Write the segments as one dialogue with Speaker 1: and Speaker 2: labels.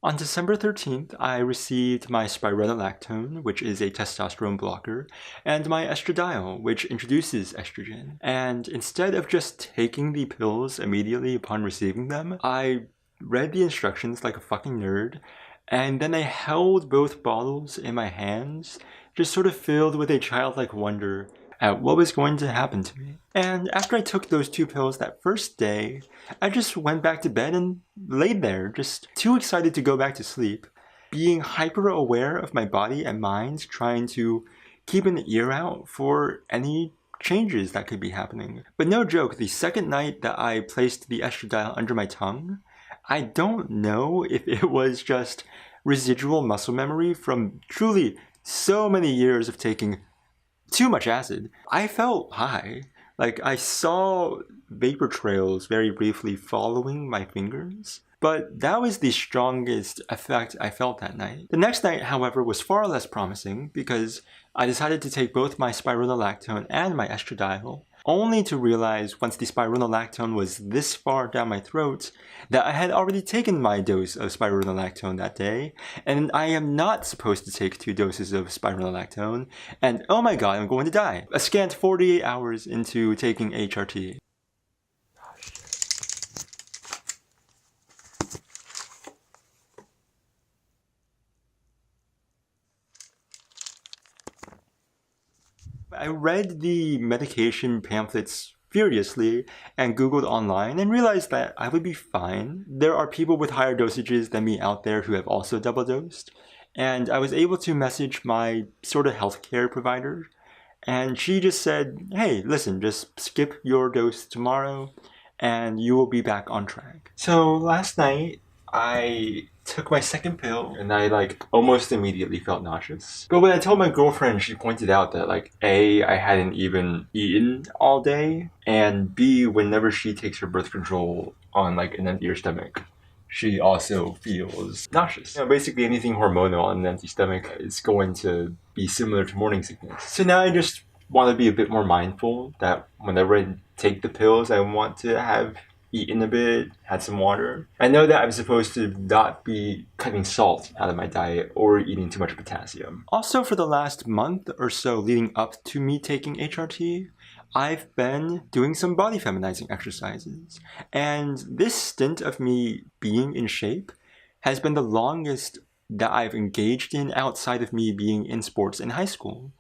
Speaker 1: On December 13th, I received my spironolactone, which is a testosterone blocker, and my estradiol, which introduces estrogen. And instead of just taking the pills immediately upon receiving them, I read the instructions like a fucking nerd, and then I held both bottles in my hands, just sort of filled with a childlike wonder at what was going to happen to me. And after I took those 2 pills that first day, I just went back to bed and laid there, just too excited to go back to sleep, being hyper aware of my body and mind, trying to keep an ear out for any changes that could be happening. But no joke, the second night that I placed the estradiol under my tongue, I don't know if it was just residual muscle memory from truly so many years of taking too much acid. I felt high. Like, I saw vapor trails very briefly following my fingers, but that was the strongest effect I felt that night. The next night, however, was far less promising because I decided to take both my spironolactone and my estradiol, only to realize once the spironolactone was this far down my throat that I had already taken my dose of spironolactone that day, and I am not supposed to take 2 doses of spironolactone, and oh my god, I'm going to die. A scant 48 hours into taking HRT. I read the medication pamphlets furiously and Googled online and realized that I would be fine. There are people with higher dosages than me out there who have also double dosed. And I was able to message my sort of healthcare provider, and she just said, hey, listen, just skip your dose tomorrow and you will be back on track. So last night, I took my second pill and I almost immediately felt nauseous. But when I told my girlfriend, she pointed out that A, I hadn't even eaten all day, and B, whenever she takes her birth control on an empty stomach, she also feels nauseous. Basically anything hormonal on an empty stomach is going to be similar to morning sickness. So now I just want to be a bit more mindful that whenever I take the pills, I want to have eaten a bit, had some water. I know that I'm supposed to not be cutting salt out of my diet or eating too much potassium. Also, for the last month or so leading up to me taking HRT, I've been doing some body feminizing exercises. And this stint of me being in shape has been the longest that I've engaged in outside of me being in sports in high school.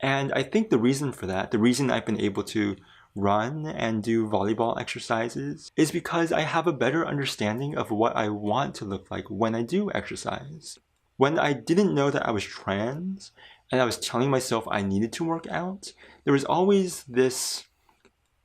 Speaker 1: And I think the reason for that, the reason I've been able to run and do volleyball exercises, is because I have a better understanding of what I want to look like when I do exercise. When I didn't know that I was trans and I was telling myself I needed to work out, there was always this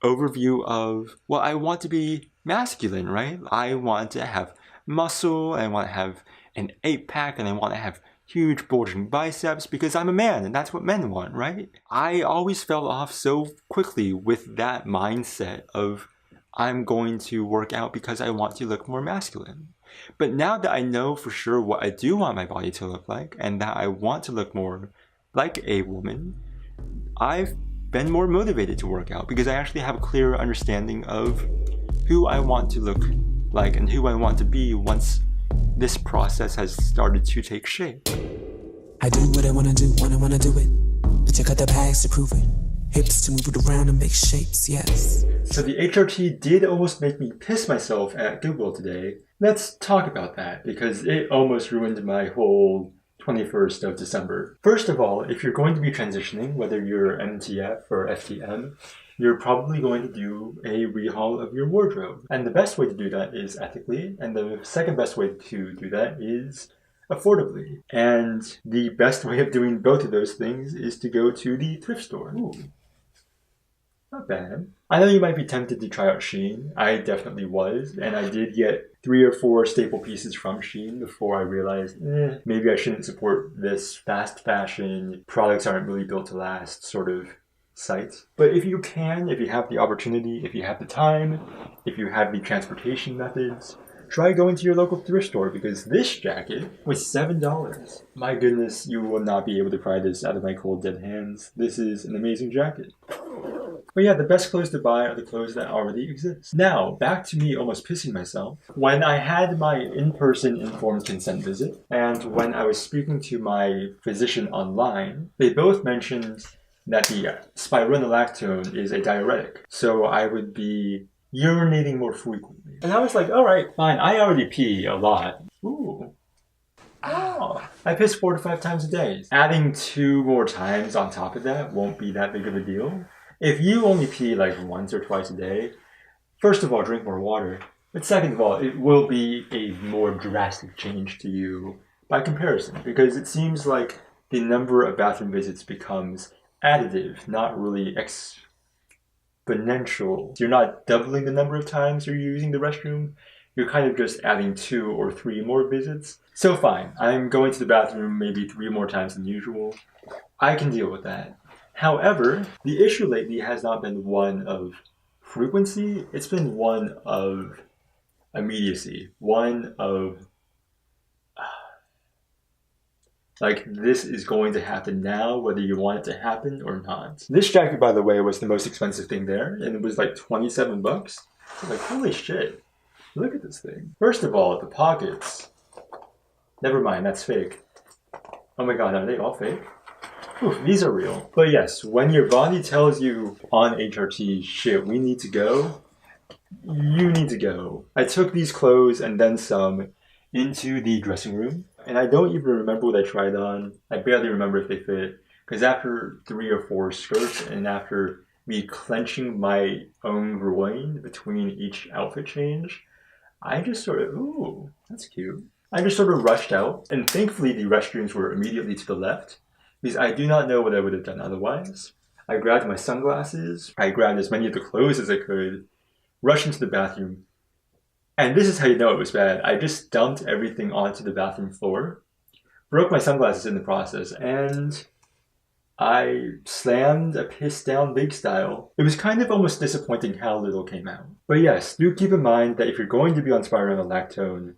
Speaker 1: overview of, well, I want to be masculine, right? I want to have muscle, I want to have an 8-pack, and I want to have huge bulging biceps because I'm a man and that's what men want, right? I always fell off so quickly with that mindset of I'm going to work out because I want to look more masculine. But now that I know for sure what I do want my body to look like and that I want to look more like a woman, I've been more motivated to work out because I actually have a clearer understanding of who I want to look like and who I want to be once this process has started to take shape.
Speaker 2: I do what I wanna do when I wanna do it. But you got the bags to prove it. Hips to move it around and make shapes, yes.
Speaker 1: So the HRT did almost make me piss myself at Google today. Let's talk about that because it almost ruined my whole 21st of December. First of all, if you're going to be transitioning, whether you're MTF or FTM, you're probably going to do a rehaul of your wardrobe. And the best way to do that is ethically, and the second best way to do that is affordably. And the best way of doing both of those things is to go to the thrift store. Ooh, not bad. I know you might be tempted to try out Shein. I definitely was, and I did get 3 or 4 staple pieces from Shein before I realized, maybe I shouldn't support this fast fashion, products aren't really built to last sort of site. But if you can, if you have the opportunity, if you have the time, if you have the transportation methods, try going to your local thrift store because this jacket was $7. My goodness, you will not be able to pry this out of my cold dead hands. This is an amazing jacket. But yeah, the best clothes to buy are the clothes that already exist. Now, back to me almost pissing myself. When I had my in-person informed consent visit, and when I was speaking to my physician online, they both mentioned that the spironolactone is a diuretic. So I would be urinating more frequently. And I was like, all right, fine. I already pee a lot. Ooh. Oh, I piss 4 to 5 times a day. Adding 2 more times on top of that won't be that big of a deal. If you only pee like once or twice a day, first of all, drink more water. But second of all, it will be a more drastic change to you by comparison, because it seems like the number of bathroom visits becomes additive, not really exponential. You're not doubling the number of times you're using the restroom. You're kind of just adding 2 or 3 more visits. So fine, I'm going to the bathroom maybe 3 more times than usual. I can deal with that. However, the issue lately has not been one of frequency, it's been one of immediacy. One of, like, this is going to happen now, whether you want it to happen or not. This jacket, by the way, was the most expensive thing there, and it was like 27 bucks. Like, holy shit. Look at this thing. First of all, the pockets. Never mind, that's fake. Oh my god, are they all fake? Oof, these are real. But yes, when your body tells you on HRT, shit, we need to go, you need to go. I took these clothes and then some into the dressing room, and I don't even remember what I tried on. I barely remember if they fit, because after 3 or 4 skirts and after me clenching my own groin between each outfit change, I just sort of, ooh, that's cute. I just sort of rushed out, and thankfully the restrooms were immediately to the left, because I do not know what I would have done otherwise. I grabbed my sunglasses, I grabbed as many of the clothes as I could, rushed into the bathroom, and this is how you know it was bad. I just dumped everything onto the bathroom floor, broke my sunglasses in the process, and I slammed a piss down big style. It was kind of almost disappointing how little came out. But yes, do keep in mind that if you're going to be on spironolactone,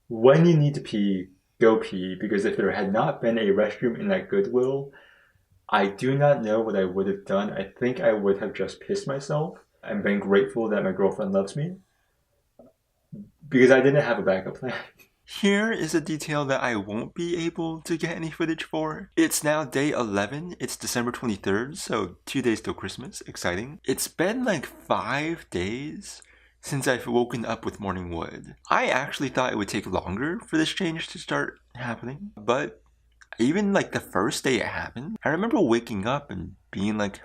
Speaker 1: when you need to pee, go pee, because if there had not been a restroom in that Goodwill, I do not know what I would have done. I think I would have just pissed myself and been grateful that my girlfriend loves me, because I didn't have a backup plan. Here is a detail that I won't be able to get any footage for. It's now day 11, it's December 23rd, so 2 days till Christmas, exciting. It's been like 5 days since I've woken up with morning wood. I actually thought it would take longer for this change to start happening, but even like the first day it happened, I remember waking up and being like,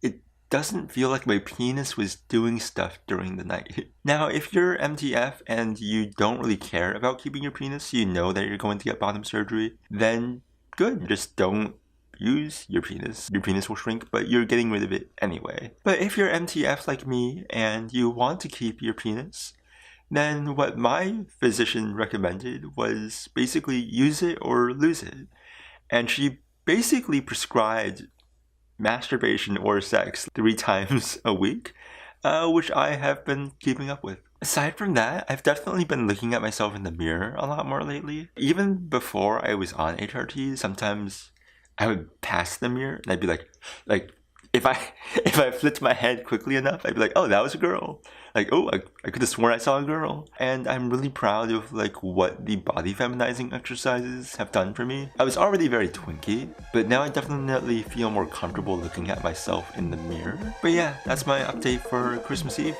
Speaker 1: it doesn't feel like my penis was doing stuff during the night. Now, if you're MTF and you don't really care about keeping your penis, you know that you're going to get bottom surgery, then good, just don't use your penis. Your penis will shrink, but you're getting rid of it anyway. But if you're MTF like me and you want to keep your penis, then what my physician recommended was basically use it or lose it. And she basically prescribed masturbation or sex 3 times a week, which I have been keeping up with. Aside from that, I've definitely been looking at myself in the mirror a lot more lately. Even before I was on HRT, sometimes I would pass the mirror and I'd be like if I flipped my head quickly enough, I'd be like, oh, that was a girl. Like, oh, I could have sworn I saw a girl. And I'm really proud of like what the body feminizing exercises have done for me. I was already very twinky, but now I definitely feel more comfortable looking at myself in the mirror. But yeah, that's my update for Christmas Eve.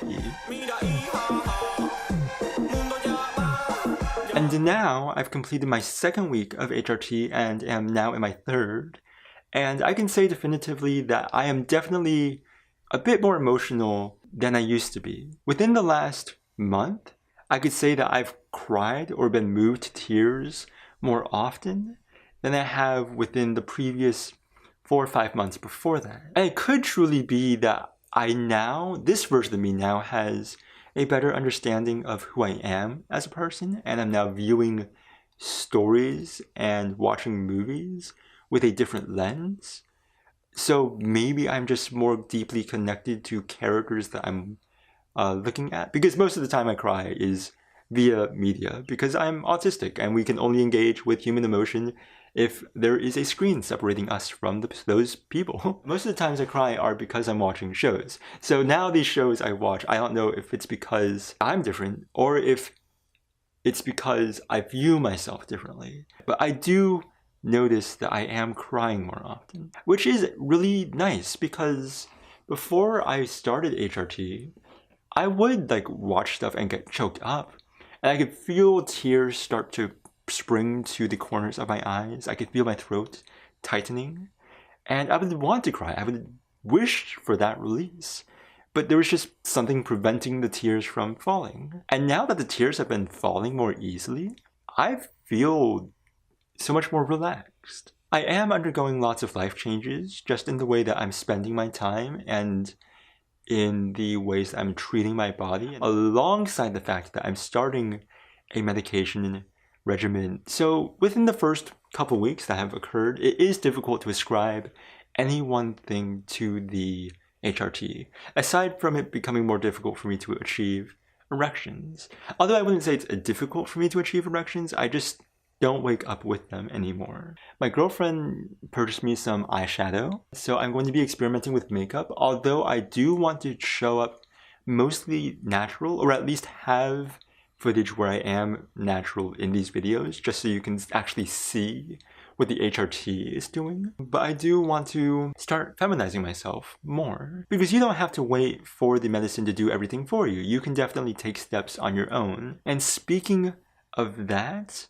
Speaker 1: And now I've completed my 2nd week of HRT and am now in my 3rd. And I can say definitively that I am definitely a bit more emotional than I used to be. Within the last month, I could say that I've cried or been moved to tears more often than I have within the previous 4 or 5 months before that. And it could truly be that this version of me now has a better understanding of who I am as a person, and I'm now viewing stories and watching movies with a different lens. So maybe I'm just more deeply connected to characters that I'm looking at, because most of the time I cry is via media because I'm autistic and we can only engage with human emotion if there is a screen separating us from those people. Most of the times I cry are because I'm watching shows. So now these shows I watch, I don't know if it's because I'm different or if it's because I view myself differently. But I do notice that I am crying more often, which is really nice because before I started HRT, I would like watch stuff and get choked up. And I could feel tears start to spring to the corners of my eyes. I could feel my throat tightening. And I would want to cry. I would wish for that release. But there was just something preventing the tears from falling. And now that the tears have been falling more easily, I feel so much more relaxed. I am undergoing lots of life changes just in the way that I'm spending my time and in the ways that I'm treating my body, alongside the fact that I'm starting a medication regimen. So within the first couple weeks that have occurred, it is difficult to ascribe any one thing to the HRT, aside from it becoming more difficult for me to achieve erections. Although I wouldn't say it's difficult for me to achieve erections, I just don't wake up with them anymore. My girlfriend purchased me some eyeshadow, so I'm going to be experimenting with makeup, although I do want to show up mostly natural, or at least have footage where I am natural in these videos, just so you can actually see what the HRT is doing. But I do want to start feminizing myself more, because you don't have to wait for the medicine to do everything for you. You can definitely take steps on your own. And speaking of that,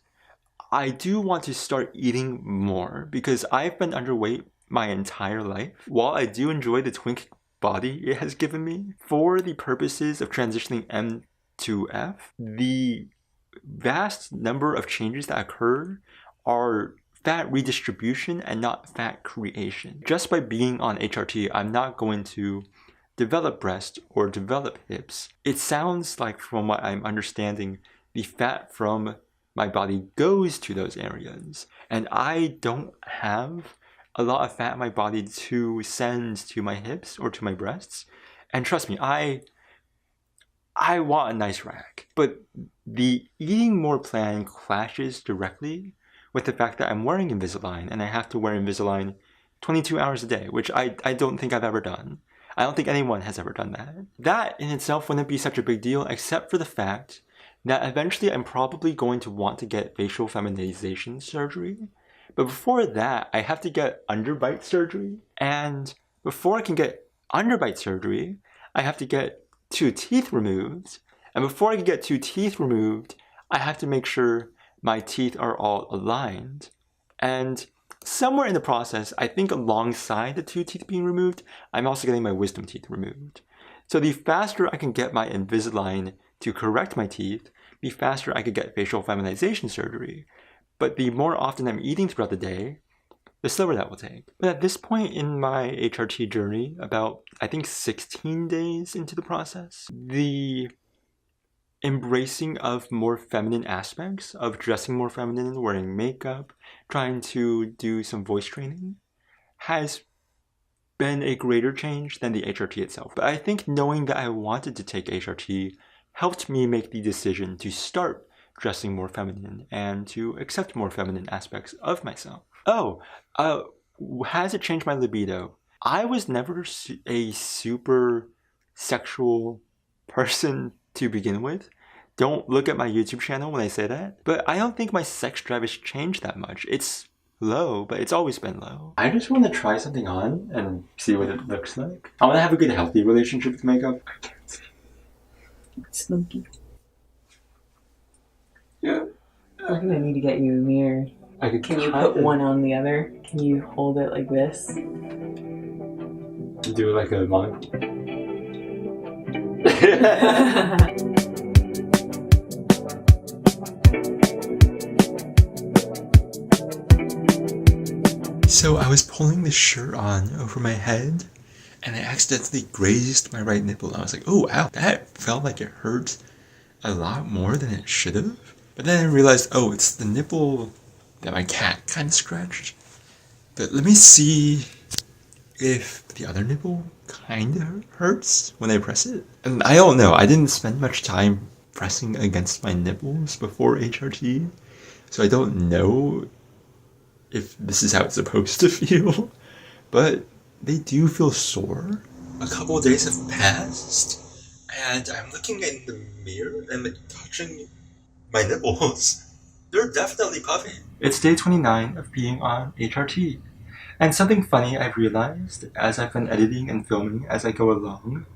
Speaker 1: I do want to start eating more because I've been underweight my entire life. While I do enjoy the twink body it has given me, for the purposes of transitioning M to F, the vast number of changes that occur are fat redistribution and not fat creation. Just by being on HRT, I'm not going to develop breast or develop hips. It sounds like, from what I'm understanding, the fat from my body goes to those areas, and I don't have a lot of fat in my body to send to my hips or to my breasts. And trust me, I want a nice rack, but the eating more plan clashes directly with the fact that I'm wearing Invisalign, and I have to wear Invisalign 22 hours a day, which I don't think I've ever done. I don't think anyone has ever done that. That in itself wouldn't be such a big deal, except for the fact that eventually I'm probably going to want to get facial feminization surgery. But before that, I have to get underbite surgery. And before I can get underbite surgery, I have to get 2 teeth removed. And before I can get 2 teeth removed, I have to make sure my teeth are all aligned. And somewhere in the process, I think alongside the 2 teeth being removed, I'm also getting my wisdom teeth removed. So the faster I can get my Invisalign to correct my teeth, the faster I could get facial feminization surgery. But the more often I'm eating throughout the day, the slower that will take. But at this point in my HRT journey, about I think 16 days into the process, the embracing of more feminine aspects, of dressing more feminine, wearing makeup, trying to do some voice training, has been a greater change than the HRT itself. But I think knowing that I wanted to take HRT helped me make the decision to start dressing more feminine and to accept more feminine aspects of myself. Oh, has it changed my libido? I was never a super sexual person to begin with. Don't look at my YouTube channel when I say that. But I don't think my sex drive has changed that much. It's low, but it's always been low. I just want to try something on and see what it looks like. I want to have a good, healthy relationship with makeup. I can't see.
Speaker 3: It's smoky.
Speaker 1: Yeah.
Speaker 3: I'm gonna need to get you a mirror. Can you put one on the other? Can you hold it like this?
Speaker 1: Do like a monk. So I was pulling this shirt on over my head, and I accidentally grazed my right nipple. I was like, oh wow, that felt like it hurt a lot more than it should have. But then I realized, oh, it's the nipple that my cat kind of scratched. But let me see if the other nipple kind of hurts when I press it. And I don't know, I didn't spend much time pressing against my nipples before HRT, so I don't know if this is how it's supposed to feel, but they do feel sore. A couple of days have passed, and I'm looking in the mirror and touching my nipples. They're definitely puffy. It's day 29 of being on HRT, and something funny I've realized as I've been editing and filming as I go along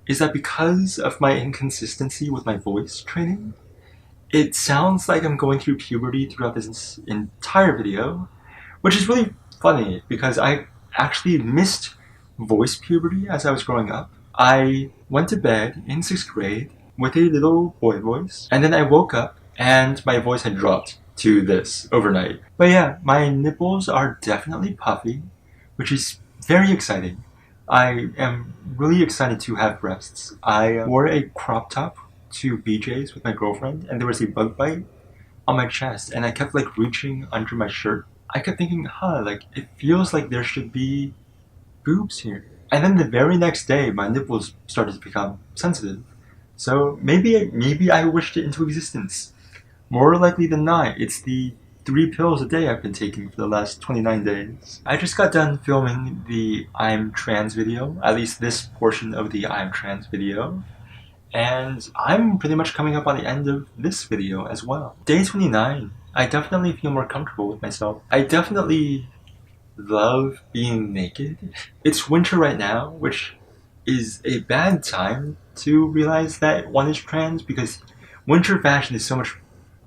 Speaker 1: is that because of my inconsistency with my voice training, it sounds like I'm going through puberty throughout this entire video, which is really funny because I actually missed voice puberty as I was growing up. I went to bed in 6th grade with a little boy voice, and then I woke up and my voice had dropped to this overnight. But yeah, my nipples are definitely puffy, which is very exciting. I am really excited to have breasts. I wore a crop top to BJ's with my girlfriend, and there was a bug bite on my chest, and I kept like reaching under my shirt. I kept thinking, like it feels like there should be boobs here. And then the very next day, my nipples started to become sensitive. So maybe I wished it into existence. More likely than not, it's the 3 pills a day I've been taking for the last 29 days. I just got done filming the I'm trans video, at least this portion of the I'm trans video. And I'm pretty much coming up on the end of this video as well. Day 29, I definitely feel more comfortable with myself. I definitely love being naked. It's winter right now, which is a bad time to realize that one is trans because winter fashion is so much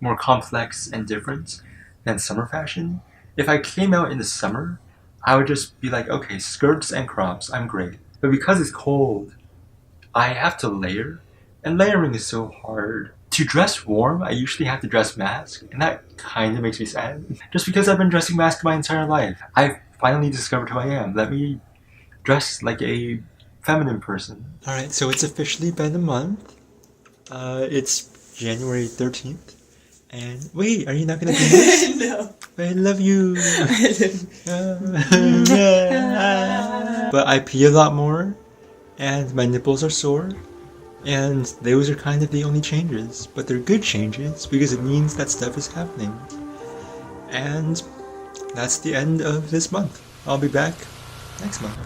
Speaker 1: more complex and different than summer fashion. If I came out in the summer, I would just be like, okay, skirts and crops, I'm great. But because it's cold, I have to layer, and layering is so hard. To dress warm, I usually have to dress mask, and that kind of makes me sad. Just because I've been dressing mask my entire life. I've finally discovered who I am. Let me dress like a feminine person. Alright, so it's officially been a month. It's January 13th. And wait, are you not gonna do this?
Speaker 3: No.
Speaker 1: I love you. But I pee a lot more, and my nipples are sore, and those are kind of the only changes. But they're good changes because it means that stuff is happening. And that's the end of this month. I'll be back next month.